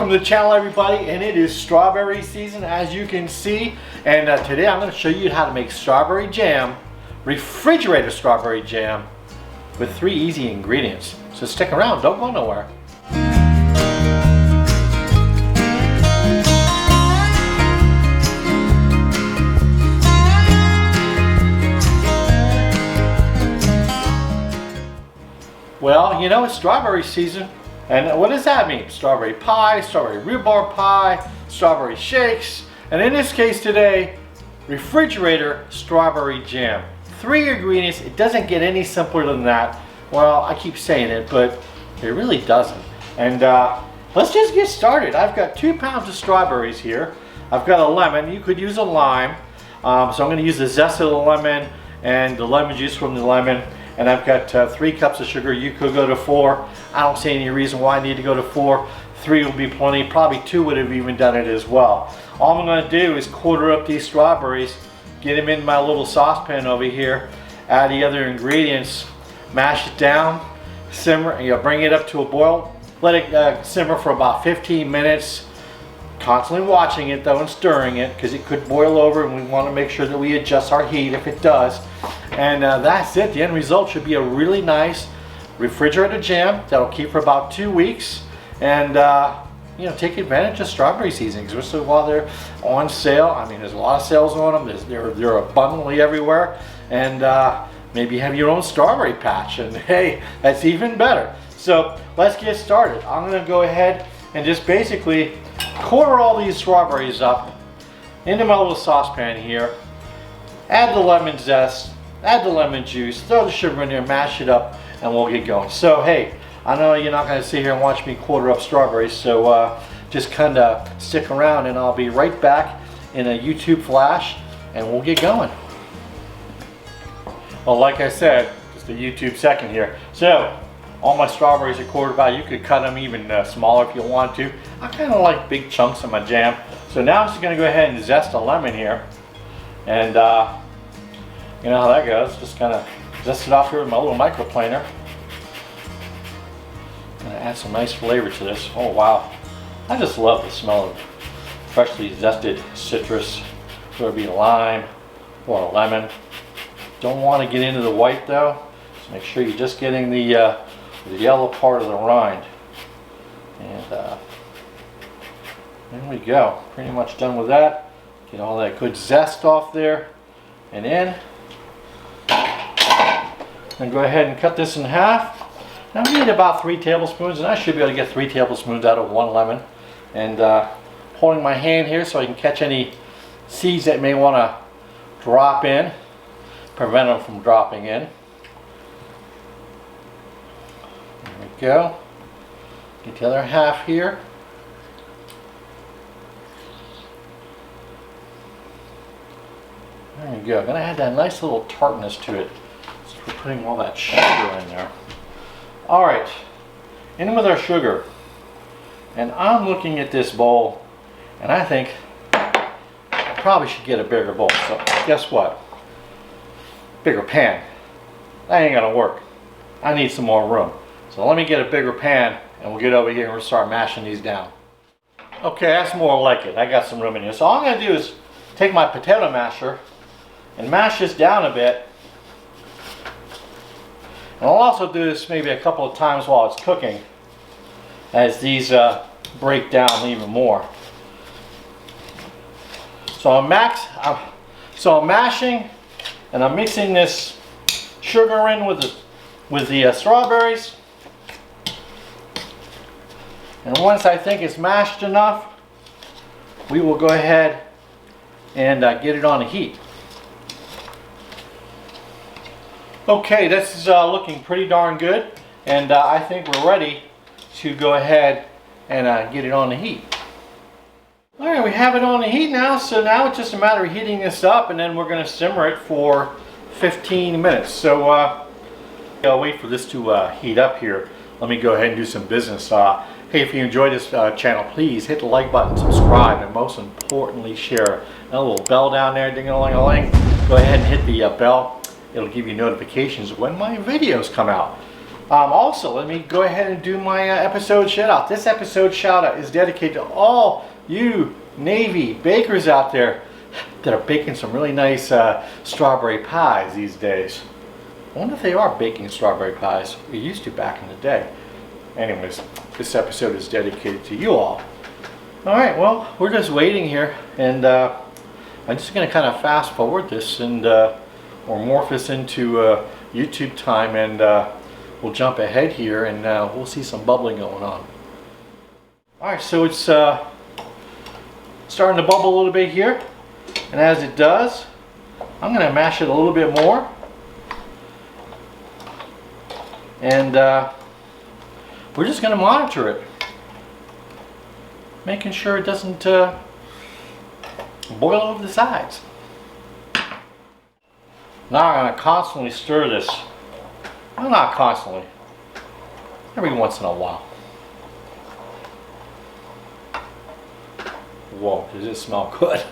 Welcome to the channel, everybody, and it is strawberry season, as you can see. And today I'm going to show you how to make strawberry jam, refrigerator strawberry jam, with 3 easy ingredients. So stick around, don't go nowhere. Well, you know, it's strawberry season. And what does that mean? Strawberry pie, strawberry rhubarb pie, strawberry shakes, and in this case today, refrigerator strawberry jam. 3 ingredients. It doesn't get any simpler than that. Well, I keep saying it, but it really doesn't. And let's just get started. I've got 2 pounds of strawberries here. I've got a lemon. You could use a lime. So I'm going to use the zest of the lemon and the lemon juice from the lemon. And I've got 3 cups of sugar. You could go to 4. I don't see any reason why I need to go to 4. 3 will be plenty. Probably 2 would have even done it as well. All I'm going to do is quarter up these strawberries, get them in my little saucepan over here, add the other ingredients, mash it down, simmer, bring it up to a boil, let it simmer for about 15 minutes. Constantly watching it though and stirring it, because it could boil over, and we want to make sure that we adjust our heat if it does. And that's it. The end result should be a really nice refrigerator jam that'll keep for about 2 weeks. And you know, take advantage of strawberry season, especially while they're on sale. I mean, there's a lot of sales on them. They're abundantly everywhere. And maybe you have your own strawberry patch, and hey, that's even better. So let's get started. I'm going to go ahead and just basically quarter all these strawberries up into my little saucepan here. Add the lemon zest, add the lemon juice, throw the sugar in there, mash it up, and we'll get going. So hey, I know you're not going to sit here and watch me quarter up strawberries, so just kind of stick around and I'll be right back in a YouTube flash and we'll get going. Well, like I said, just a YouTube second here. So all my strawberries are quartered out. You could cut them even smaller if you want to. I kind of like big chunks of my jam. So now I'm just going to go ahead and zest a lemon here. And you know how that goes. Just kind of zest it off here with my little microplaner. Gonna add some nice flavor to this. Oh wow. I just love the smell of freshly zested citrus, whether it be lime or a lemon. Don't want to get into the white though. So make sure you're just getting the yellow part of the rind. And there we go. Pretty much done with that. Get all that good zest off there and in. And go ahead and cut this in half. Now we need about 3 tablespoons, and I should be able to get 3 tablespoons out of 1 lemon. And holding my hand here so I can catch any seeds that may want to drop in, prevent them from dropping in. There we go. Get the other half here. There we go. I'm going to add that nice little tartness to it. So we're putting all that sugar in there. Alright, in with our sugar. And I'm looking at this bowl, and I think I probably should get a bigger bowl. So guess what? Bigger pan. That ain't gonna work. I need some more room. So let me get a bigger pan, and we'll get over here and we'll start mashing these down. Okay, that's more like it. I got some room in here. So all I'm gonna do is take my potato masher and mash this down a bit. And I'll also do this maybe a couple of times while it's cooking, as these break down even more. So I'm mashing, and I'm mixing this sugar in with the strawberries. And once I think it's mashed enough, we will go ahead and get it on the heat. Okay, this is looking pretty darn good, and I think we're ready to go ahead and get it on the heat. Alright, we have it on the heat now, so now it's just a matter of heating this up, and then we're going to simmer it for 15 minutes. So I'll wait for this to heat up here. Let me go ahead and do some business. Hey, if you enjoyed this channel, please hit the like button, subscribe, and most importantly, share. That little bell down there, ding-a-ling-a-ling. Go ahead and hit the bell. It'll give you notifications when my videos come out. Also, let me go ahead and do my episode shout out. This episode shout out is dedicated to all you Navy bakers out there that are baking some really nice strawberry pies these days. I wonder if they are baking strawberry pies. We used to back in the day. Anyways, this episode is dedicated to you all. Alright, well, we're just waiting here, and I'm just going to kind of fast forward this and or morph this into YouTube time, and we'll jump ahead here and we'll see some bubbling going on. Alright, so it's starting to bubble a little bit here, and as it does, I'm going to mash it a little bit more, and we're just going to monitor it, making sure it doesn't boil over the sides. Now I'm going to constantly stir this. Well, not constantly. Every once in a while. Whoa, does it smell good?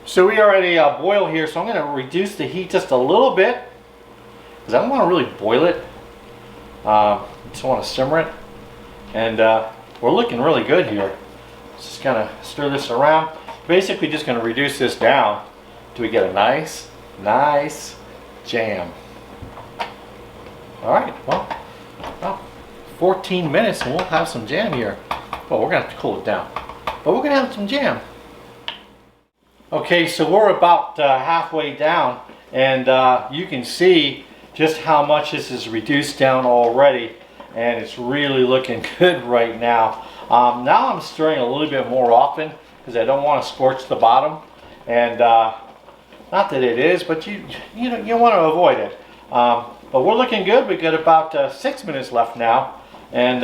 So we are at a boil here, so I'm going to reduce the heat just a little bit, because I don't want to really boil it. I just want to simmer it. And we're looking really good here. Just kind of stir this around. Basically just going to reduce this down till we get a nice jam. Alright, well, about 14 minutes and we'll have some jam here. Well, we're going to have to cool it down, but we're going to have some jam. Okay, so we're about halfway down, and you can see just how much this is reduced down already, and it's really looking good right now. Now I'm stirring a little bit more often because I don't want to scorch the bottom, and not that it is, but you want to avoid it. But we're looking good. We got about 6 minutes left now, and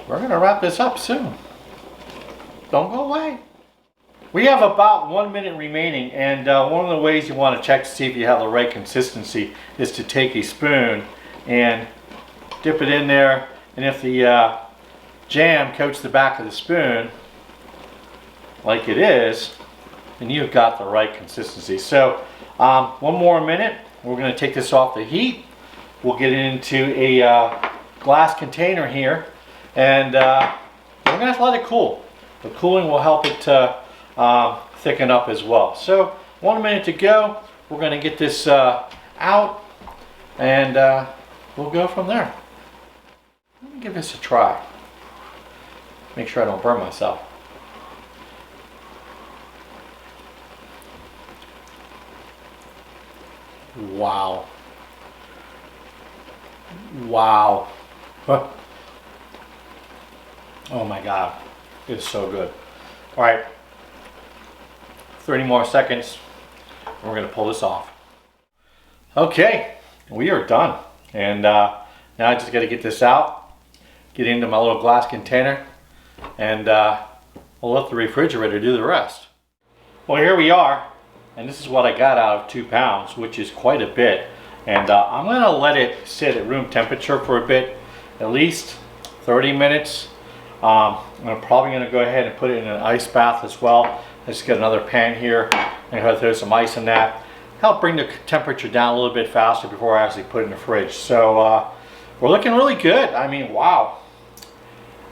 we're going to wrap this up soon. Don't go away. We have about 1 minute remaining, and one of the ways you want to check to see if you have the right consistency is to take a spoon and dip it in there, and if the jam coats the back of the spoon like it is, then you've got the right consistency. So one more minute. We're going to take this off the heat. We'll get it into a glass container here, and we're going to have to let it cool. The cooling will help it thicken up as well. So 1 minute to go. We're going to get this out, and we'll go from there. Let me give this a try. Make sure I don't burn myself. Wow. Wow. Oh my God. It's so good. All right. 30 more seconds. We're going to pull this off. Okay. We are done. And now I just got to get this out, get into my little glass container, and we'll let the refrigerator do the rest. Well, here we are. And this is what I got out of 2 pounds, which is quite a bit. And I'm going to let it sit at room temperature for a bit, at least 30 minutes. I'm probably going to go ahead and put it in an ice bath as well. I just got another pan here. I'm going to throw some ice in that. Help bring the temperature down a little bit faster before I actually put it in the fridge. So we're looking really good. I mean, wow.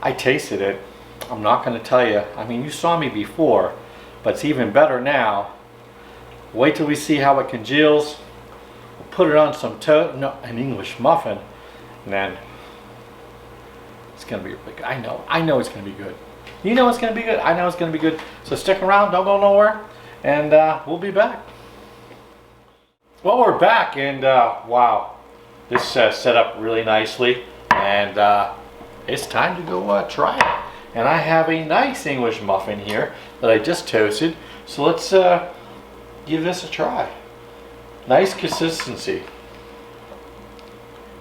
I tasted it. I'm not going to tell you. I mean, you saw me before, but it's even better now. Wait till we see how it congeals. We'll put it on some an English muffin, and then it's gonna be really good. I know it's gonna be good. You know it's gonna be good. I know it's gonna be good. So stick around, don't go nowhere, and we'll be back. Well, we're back, and wow, this set up really nicely, and it's time to go try it. And I have a nice English muffin here that I just toasted. So let's give this a try. Nice consistency.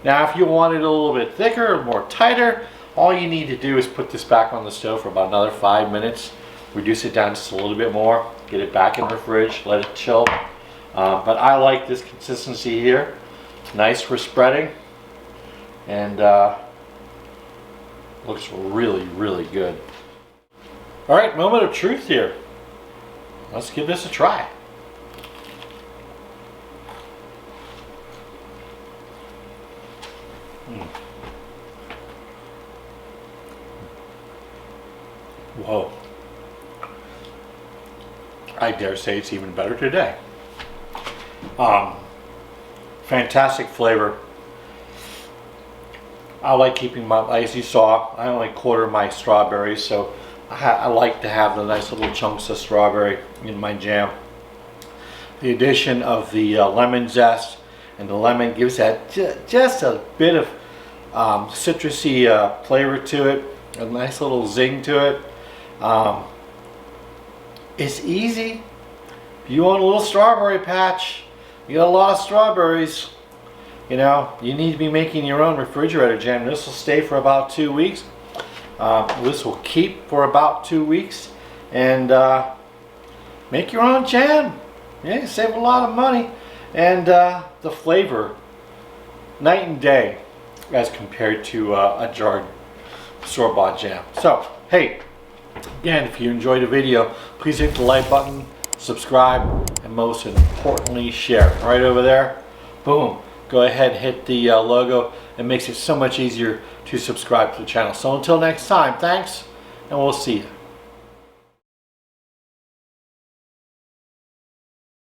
Now if you want it a little bit thicker or more tighter, all you need to do is put this back on the stove for about another 5 minutes, reduce it down just a little bit more, get it back in the fridge, let it chill. But I like this consistency here. Nice for spreading, and looks really good. Alright, moment of truth here. Let's give this a try. Whoa. I dare say it's even better today. Fantastic flavor. I like keeping my, as you saw, I only quarter my strawberries, so I like to have the nice little chunks of strawberry in my jam. The addition of the lemon zest and the lemon gives that just a bit of citrusy flavor to it, a nice little zing to it. It's easy. If you want a little strawberry patch, you got a lot of strawberries, you know, you need to be making your own refrigerator jam. This will stay for about 2 weeks. This will keep for about 2 weeks, and make your own jam. Yeah, you save a lot of money, and the flavor, night and day as compared to a jarred store-bought jam. So, hey, again, if you enjoyed the video, please hit the like button, subscribe, and most importantly, share. Right over there, boom. Go ahead and hit the logo. It makes it so much easier to subscribe to the channel. So until next time, thanks, and we'll see you.